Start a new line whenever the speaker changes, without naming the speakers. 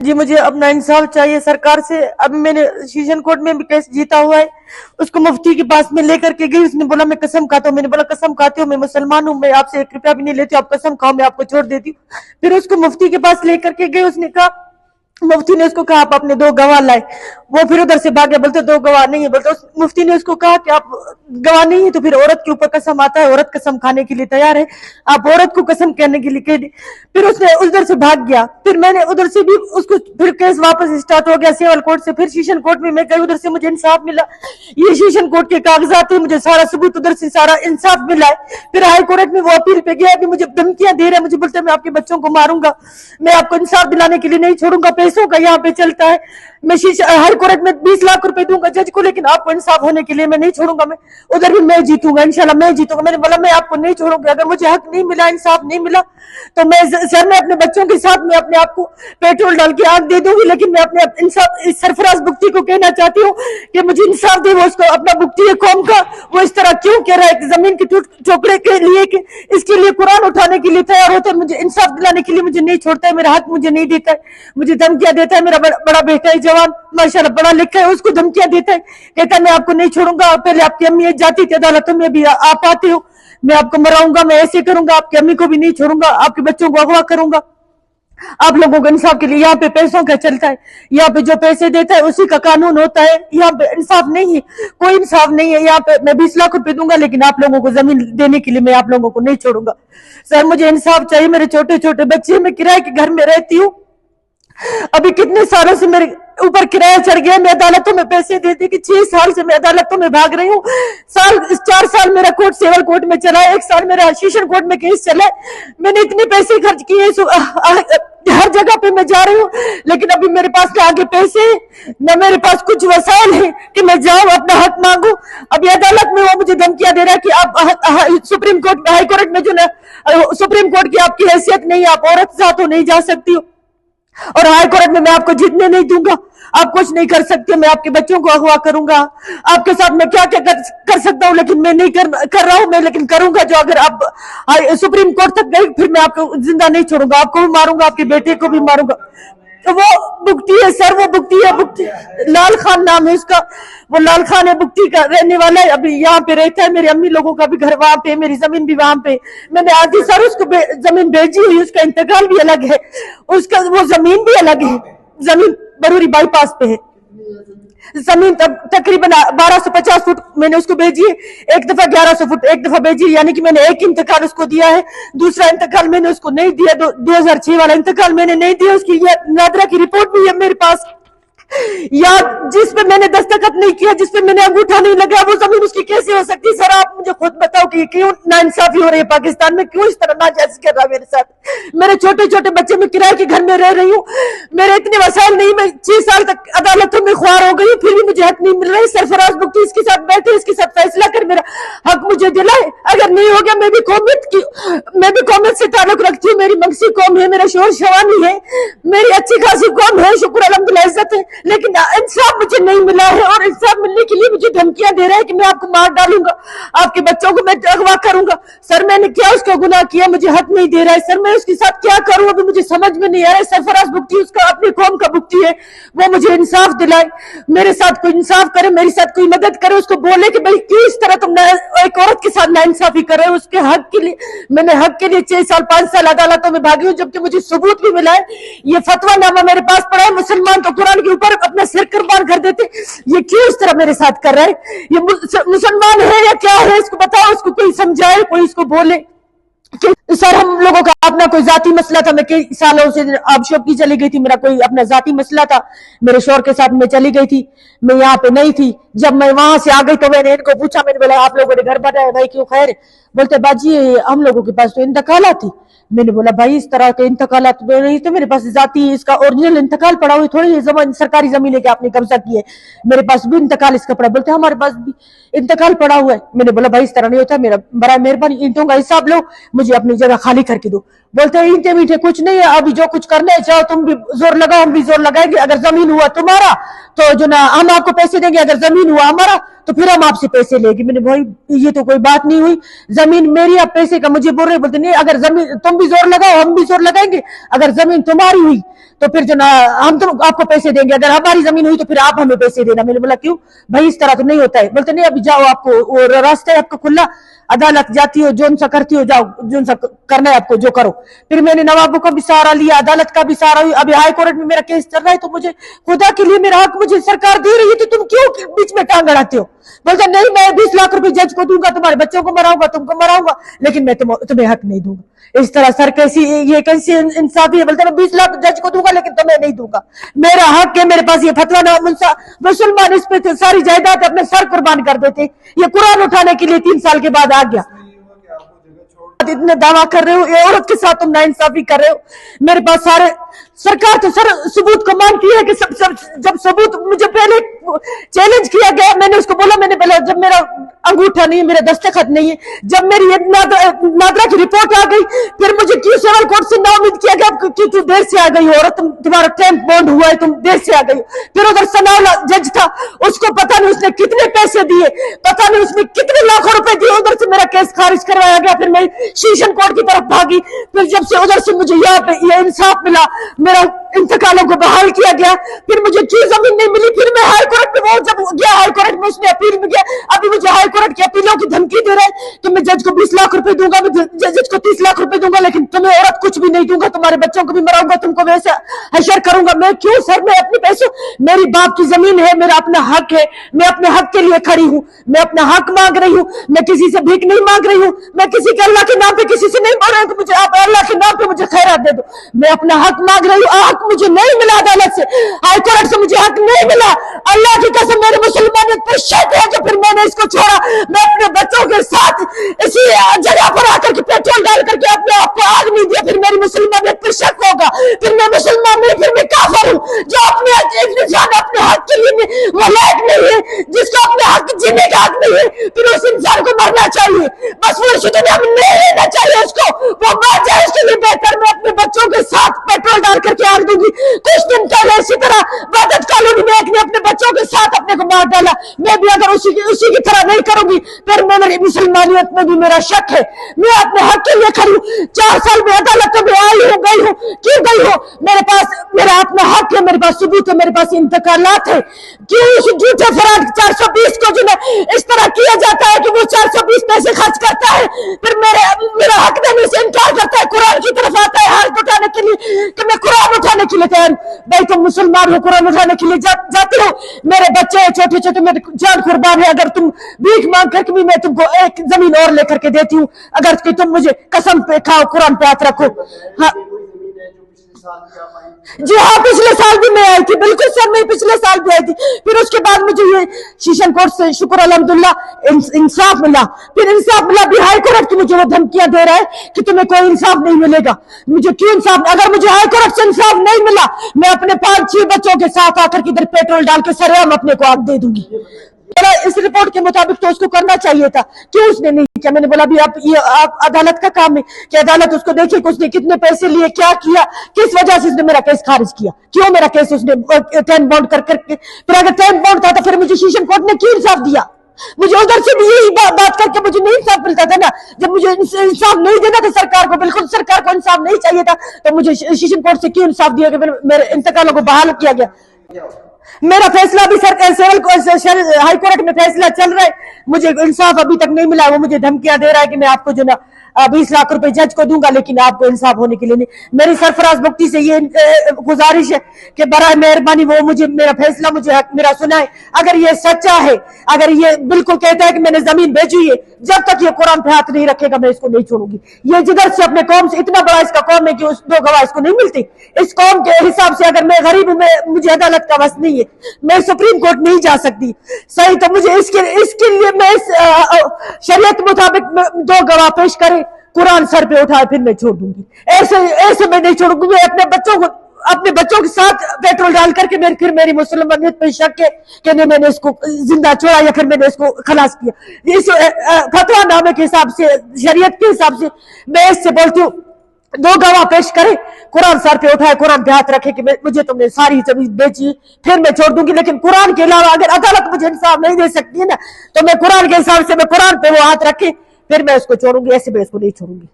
जी मुझे अपना इंसाफ चाहिए सरकार से। अब मैंने सेशन कोर्ट में भी केस जीता हुआ है। उसको मुफ्ती के पास में लेकर के गई, उसने बोला मैं कसम खाता हूँ। मैंने बोला कसम खाते हो? मैं मुसलमान हूँ, मैं आपसे 1 रुपया भी नहीं लेती, आप कसम खाओ मैं आपको छोड़ देती हूँ। फिर उसको मुफ्ती के पास लेकर के गई, उसने कहा, मुफ्ती ने उसको कहा आप अपने 2 गवाह लाए। वो फिर उधर से भाग गया, बोलते 2 गवाह नहीं है। बोलते मुफ्ती ने उसको कहा कि आप गवाह नहीं है तो फिर औरत के ऊपर कसम आता है, औरत कसम खाने के लिए तैयार है, आप औरत को कसम कहने के लिए कह दी। फिर उसने उधर से भाग गया। फिर मैंने उधर से भी उसको, फिर केस वापस स्टार्ट हो गया सिविल कोर्ट से। फिर सेशन कोर्ट में मैं गई, उधर से मुझे इंसाफ मिला। ये सेशन कोर्ट के कागजात है, मुझे सारा सबूत उधर से सारा इंसाफ मिला है। फिर हाई कोर्ट में वो अपील पे गया, अभी मुझे धमकियां दे रहा है, मुझे बोलते हैं मैं आपके बच्चों को मारूंगा, मैं आपको इंसाफ दिलाने के लिए नहीं छोड़ूंगा, पैसों का यहाँ पे चलता है। मैं हाई कोर्ट में 20 लाख रुपए दूंगा जज को, लेकिन आपको इंसाफ होने के लिए मैं नहीं छोड़ूंगा। मैं उधर भी मैं जीतूंगा, इंशाल्लाह मैं जीतूंगा। मैंने बोला मैं आपको नहीं छोड़ूंगा, अगर मुझे हक नहीं मिला, इंसाफ नहीं मिला तो मैं सर में अपने बच्चों के साथ में अपने आप को पेट्रोल डाल के आग दे दूंगी। लेकिन मैं अपने इंसाफ सरफराज बुख्ती को कहना चाहती हूँ कि मुझे इंसाफ दे। वो उसको अपना बुख्ती है कौम का, वो इस तरह क्यों कह रहा है जमीन के टुकड़े के लिए कि इसके लिए कुरान उठाने के लिए तैयार होता है, मुझे इंसाफ दिलाने के लिए मुझे नहीं छोड़ता है, मेरा हक मुझे नहीं देता है, मुझे धमकियां देता है। मेरा बड़ा बेटा है जवान, माशाल्लाह पढ़ा लिखा है, उसको धमकियां देता है, कहता है मैं आपको नहीं छोड़ूंगा, पहले आपकी अम्मी जाती थी अदालतों में, भी आप आते हो, मैं आपको मराऊंगा, मैं ऐसे करूंगा, आपकी अम्मी को भी नहीं छोड़ूंगा, आपके बच्चों को अगवा करूंगा। आप लोगों को इंसाफ के लिए यहाँ पे पैसों का चलता है, यहाँ पे जो पैसे देता है उसी का कानून होता है, यहाँ पे इंसाफ नहीं है, कोई इंसाफ नहीं है। यहाँ पे मैं 20 लाख रुपए दूंगा लेकिन आप लोगों को जमीन देने के लिए मैं आप लोगों को नहीं छोड़ूंगा। सर मुझे इंसाफ चाहिए, मेरे छोटे छोटे बच्चे, मैं किराए के घर में रहती हूँ, अभी कितने सालों से मेरे ऊपर किराया चढ़ गया। मैं अदालतों में पैसे देती कि 6 साल से मैं अदालतों में भाग रही हूँ। 4 साल मेरा कोर्ट सिविल कोर्ट में चला है, 1 साल मेरा सेशन कोर्ट में केस चला है। मैंने इतने पैसे खर्च किए, हर जगह पे मैं जा रही हूँ, लेकिन अभी मेरे पास ना आगे पैसे न मेरे पास कुछ वसाइल है कि मैं जाऊँ अपना हक मांगू। अभी अदालत में वो मुझे धमकियां दे रहा है कि आप सुप्रीम कोर्ट हाई कोर्ट में जो ना सुप्रीम कोर्ट की आपकी हैसियत नहीं है, आप औरत साथ हो नहीं जा सकती हो, और हाई कोर्ट में मैं आपको जीतने नहीं दूंगा, आप कुछ नहीं कर सकते, मैं आपके बच्चों को अगवा करूंगा, आपके साथ मैं क्या क्या कर सकता हूं, लेकिन मैं नहीं कर रहा हूं मैं, लेकिन करूंगा जो। अगर आप सुप्रीम कोर्ट तक गए फिर मैं आपको जिंदा नहीं छोड़ूंगा, आपको भी मारूंगा, आपके बेटे को भी मारूंगा। तो वो बुख्ती है सर, वो बुख्ती है, बुख्ती लाल खान नाम है उसका, वो लाल खान है, बुख्ती का रहने वाला है, अभी यहाँ पे रहता है। मेरी अम्मी लोगों का भी घर वहां पे, मेरी जमीन भी वहां पे, मैंने आधी सर उसको जमीन भेजी हुई, उसका इंतकाल भी अलग है, उसका वो जमीन भी अलग है, जमीन बरूरी बाईपास पे है जमीन, तकरीबन 1250 फुट मैंने उसको भेजी है, एक दफा 1100 फुट एक दफा भेजी, यानी कि मैंने एक इंतकाल उसको दिया है, दूसरा इंतकाल मैंने उसको नहीं दिया, 2006 वाला इंतकाल मैंने नहीं दिया। उसकी नादरा की रिपोर्ट भी है मेरे पास, या जिस पे मैंने दस्तखत नहीं किया, जिस पे मैंने अंगूठा नहीं लगाया, वो जमीन उसकी कैसे हो सकती? सर आप मुझे खुद बताओ कि क्यों नाइंसाफी हो रही है पाकिस्तान में, क्यों इस तरह नाजायज कर रहा है मेरे साथ? मेरे छोटे छोटे बच्चे, मैं किराए के घर में रह रही हूँ, मेरे इतने वसाइल नहीं, मैं 6 साल तक अदालतों में ख्वार हो गई, फिर भी मुझे हक नहीं मिल रहा है। सरफराज बुख्ती इसके साथ बैठे, इसके साथ फैसला कर मेरा हक मुझे दिलाए, अगर नहीं हो गया मैं भी कौमियत से ताल्लुक रखती हूँ, मेरी मंगसी कौम है, मेरा शोर शवानी है, मेरी अच्छी खासी कौम है, शुक्र अल्हम्दुलिल्लाह इज्जत है, लेकिन इंसाफ मुझे नहीं मिला है, और इंसाफ मिलने के लिए मुझे धमकियां दे रहा है कि मैं आपको मार डालूंगा, आपके बच्चों को मैं अगवा करूंगा। सर मैंने क्या उसका गुनाह किया? मुझे हक नहीं दे रहा है सर, मैं उसके साथ क्या करूं अभी मुझे समझ में नहीं आ रहा है। सरफराज बुख्ती उसका अपनी कौम का बुख्ती है, वो मुझे इंसाफ दिलाए, मेरे साथ कोई इंसाफ करे, मेरी साथ कोई मदद करे, उसको बोले कि भाई क्यों इस तरह तुम एक औरत के साथ नाइंसाफी कर रहे हो। उसके हक के लिए मैंने हक के लिए 6 साल 5 साल अदालतों में भागी हूँ, जबकि मुझे सबूत भी मिला है, ये फतवा नामा मेरे पास पड़ा है, मुसलमान तो कुरान के ऊपर अपना सिर कुर्बान कर देते, ये क्यों इस तरह मेरे साथ कर रहा है? ये मुसलमान है या क्या है? इसको बताओ, उसको कोई समझाए, कोई इसको बोले कि सर हम लोगों का अपना कोई जाती मसला था, मैं कई सालों से आप शॉप की चली गई थी, मेरा कोई अपना जाती मसला था, मेरे शोर के साथ मैं चली गई थी, मैं यहाँ पे नहीं थी। जब मैं वहां से आ गई तो मैंने इनको पूछा, मैंने बोला आप लोगों ने घर बनाया भाई क्यों? खैर बोलते बाजी हम लोगों के पास तो इंतकाला थी। मैंने बोला भाई इस तरह के इंतकाल नहीं तो मेरे पास जाती इसका ओरिजिनल इंतकाल पड़ा हुआ, थोड़ी सरकारी जमीन है कि आपने कब्जा की है, मेरे पास भी इंतकाल इसका पड़ा। बोलते हमारे पास भी इंतकाल पड़ा हुआ है। मैंने बोला भाई इस तरह नहीं होता, मेरा बड़ा मेहरबानी ईंटों का हिसाब लो, मुझे अपनी जगह खाली करके दो। बोलते हैं ईंटे मीठे कुछ नहीं है, अभी जो कुछ करना है चाहो तुम भी जोर लगाओ, हम भी जोर लगाएंगे, अगर जमीन हुआ तुम्हारा तो जो ना हम आपको पैसे देंगे, अगर जमीन हुआ हमारा तो फिर हम आपसे पैसे लेंगे। मैंने भाई ये तो कोई बात नहीं हुई, जमीन मेरी, आप पैसे का मुझे बोल रहे। बोलते नहीं, अगर जमीन तुम भी जोर लगाओ हम भी जोर लगाएंगे, अगर जमीन तुम्हारी हुई तो फिर जो ना हम तो आपको पैसे देंगे, अगर हमारी जमीन हुई तो फिर आप हमें पैसे देना। मैंने बोला क्यों भाई, इस तरह तो नहीं होता है। बोलते नहीं, अभी जाओ, आपको रास्ता है आपका खुला, अदालत जाती हो, जोन सा करती हो, जाओ जोन सा करना है आपको जो करो। फिर मैंने नवाबों का भी सहारा लिया, अदालत का भी सहारा हुई, अभी हाई कोर्ट में मेरा केस चल रहा है। तो मुझे खुदा के लिए मेरा हक मुझे सरकार दे रही है, तो तुम क्यों बीच में टांग अड़ाते हो? बोलता नहीं, मैं 20 लाख रुपए जज को दूंगा, तुम्हारे बच्चों को मराऊंगा, तुमको मराऊंगा, लेकिन मैं तुम्हें हक नहीं दूंगा। इस तरह सर ये कैसी इंसाफी है? बोलता मैं 20 लाख जज को दूंगा लेकिन तुम्हें नहीं दूंगा, मेरा हक है, मेरे पास ये फतवा ना। मुसलमान इस पे सारी जायदाद अपने सर कुर्बान कर देते, ये कुरान उठाने के लिए 3 साल के बाद आ गया। इतने दावा कर रहे हो, ये औरत के साथ तुम नाइंसाफी कर रहे हो। मेरे पास सारे सरकार तो सर सबूत को मांगती है कि जब सबूत मुझे पहले चैलेंज किया गया, मैंने उसको बोला, मैंने बोला जब मेरा अंगूठा नहीं है, मेरा दस्तखत नहीं है, जब मेरी नादरा की रिपोर्ट आ गई, फिर मुझे क्यों सिविल कोर्ट से नाउमीद किया गया कि तू देर से आ गई हो औरत, तुम्हारा टेम्प बॉन्ड हुआ है, तुम देर से आ गई हो। फिर उधर सनाउल्लाह जज था, उसको पता नहीं उसने कितने पैसे दिए, पता नहीं उसने कितने लाखों रुपए दिए, उधर से मेरा केस खारिज करवाया गया। फिर मैं सेशन कोर्ट की तरफ भागी, फिर जब से उधर से मुझे यहाँ पे ये इंसाफ मिला, मेरा इंतकालों को बहाल किया गया, फिर मुझे क्यों जमीन नहीं मिली। फिर मैं हाई कोर्ट में, वो जब गया हाई कोर्ट में, उसने अपील में गया, अभी मुझे हाई कोर्ट की अपीलों की धमकी दे रहे हैं कि मैं जज को 20 लाख रुपए दूंगा, मैं जज को 30 लाख रुपए दूंगा, लेकिन तुम्हें औरत कुछ भी नहीं दूंगा, तुम्हारे बच्चों को भी मराऊंगा, तुमको वैसे हशर करूंगा। मैं क्यों सर, मैं अपने पैसों, मेरी बाप की जमीन है, मेरा अपना हक है, मैं अपने हक के लिए खड़ी हूँ, मैं अपना हक मांग रही हूँ, मैं किसी से भीख नहीं मांग रही हूँ, मैं किसी के अल्लाह के नाम पे किसी से नहीं बोल रही हूँ कि मुझे आप अल्लाह के नाम पे मुझे खैरात दे दो। मैं अपना हक मांग रही हूँ, हक मुझे नहीं मिला अदालत से, हाई कोर्ट से मुझे हक नहीं मिला। अल्लाह की कसम मेरे मुसलमानियत पर शक है कि फिर मैंने इसको छोड़ा, मैं अपने बच्चों के साथ इसी जगह पर आकर के पेट्रोल डाल करके अपने आप को आग नहीं दिया, फिर मेरी मुसलमानियत पर शक होगा, फिर मैं मुसलमान नहीं, फिर मैं काफिर हूँ। जो अपने इंसान अपने हक के लिए वो लायक नहीं है, जिसको अपने हक जीने का हक नहीं है, फिर उस इंसान को मरना चाहिए, बस वो इसी दुनिया में नहीं रहना चाहिए उसको, वो मर जाए, उसके लिए बेहतर मैं अपने बच्चों के साथ पेट्रोल डाल करके आग दूंगी। कुछ दिन पहले इसी तरह वादत कॉलोनी में एक ने अपने बच्चों के साथ अपने को मार डाला, मैं भी अगर उसी की तरह नहीं करूंगी, फिर मेरी मुसलमानियत में भी मेरा शक है। मैं अपने हक के लिए खड़ी हूँ, 4 साल में अदालतों में आई हूँ, गई हूँ, क्यों गई हूँ? मेरे पास मेरा अपना हक है, मेरे पास सबूत है, मेरे पास इंतकालात है। क्यों उस झूठे फराड 420 को जो इस तरह किया जाता है कि वो 420 पैसे खर्च करता है, फिर मेरा हक देने से इनकार करता है, कुरान की तरफ आता है हाथ उठाने के लिए कि मैं कुरान उठाने के लिए तैयार हूँ। भाई तुम मुसलमान हो, कुरान उठाने के लिए जाते हो, मेरे बच्चे छोटे छोटे, मेरे जान कुर्बान है, अगर तुम भीख मांग करके भी मैं तुमको एक जमीन और लेकर के देती हूँ, अगर कि तुम मुझे कसम पे खाओ, कुरान पे हाथ रखो। हाँ जी हाँ, पिछले साल भी मैं आई थी, बिल्कुल सर, मैं पिछले साल भी आई थी। फिर उसके बाद मुझे ये सेशन कोर्ट से शुक्र अल्हम्दुलिल्लाह इंसाफ मिला, फिर इंसाफ मिला भी हाई कोर्ट की मुझे वो धमकियां दे रहा है कि तुम्हें कोई इंसाफ नहीं मिलेगा। मुझे क्यों इंसाफ? अगर मुझे हाई कोर्ट से इंसाफ नहीं मिला, मैं अपने 5-6 बच्चों के साथ आकर के इधर पेट्रोल डाल के सरेआम अपने को आग दे दूंगी। इस रिपोर्ट के मुताबिक तो उसको करना चाहिए था, क्यों उसने नहीं किया? मैंने बोला भी आप अदालत का काम है कि अदालत उसको देखे कि उसने कितने पैसे लिए, क्या किया, किस वजह से उसने मेरा केस खारिज किया, क्यों मेरा केस उसने टाइम बाउंड कर करके। फिर अगर टाइम बाउंड था तो फिर मुझे सेशन कोर्ट ने क्यों इंसाफ दिया? मुझे उधर से भी यही बात करके मुझे नहीं इंसाफ मिलता था ना। जब मुझे इंसाफ नहीं देना था सरकार को, बिल्कुल सरकार को इंसाफ नहीं चाहिए था, तो मुझे सेशन कोर्ट से क्यों इंसाफ दिया गया, मेरे इंतकालों को बहाल किया गया। मेरा फैसला भी हाई कोर्ट में फैसला चल रहा है, मुझे इंसाफ अभी तक नहीं मिला। वो मुझे धमकियां दे रहा है कि मैं आपको जो ना 20 लाख रुपए जज को दूंगा, लेकिन आपको इंसाफ होने के लिए नहीं। मेरी सरफराज मुफ्ती से ये गुजारिश है कि बराए मेहरबानी वो मुझे मेरा फैसला मुझे मेरा सुनाए। अगर ये सच्चा है, अगर ये बिल्कुल कहता है कि मैंने जमीन बेची है, जब तक ये कुरान पे हाथ नहीं रखेगा मैं इसको नहीं छोड़ूंगी। ये जिधर से अपने कौम से, इतना बड़ा इसका कौम है कि उस 2 गवाह इसको नहीं मिलती। इस कौम के हिसाब से अगर मैं गरीब हूं, मुझे अदालत का बस नहीं है, मैं सुप्रीम कोर्ट नहीं जा सकती, सही, तो मुझे इसके लिए मैं शरीयत मुताबिक 2 गवाह पेश करे, कुरान सर पे उठाए, फिर मैं छोड़ दूंगी। ऐसे मैं नहीं छोड़ूंगी। मैं अपने बच्चों के साथ पेट्रोल डाल करके फिर मेरी मुसलमानियत पे शक है कि नहीं मैंने इसको जिंदा छोड़ा या फिर मैंने इसको खलास किया। इस फतवा नामे के हिसाब से, शरीयत के हिसाब से मैं इससे बोलती हूँ 2 गवाह पेश करे, कुरान सर पे उठाए, कुरान पे हाथ रखे कि मुझे तुमने सारी जमीन बेची फिर मैं छोड़ दूंगी, लेकिन कुरान के अलावा अगर अदालत मुझे इंसाफ नहीं दे सकती है ना, तो मैं कुरान के हिसाब से मैं कुरान पे वो हाथ रखे फिर मैं उसको छोड़ूंगी, ऐसे मैं उसको नहीं छोड़ूंगी।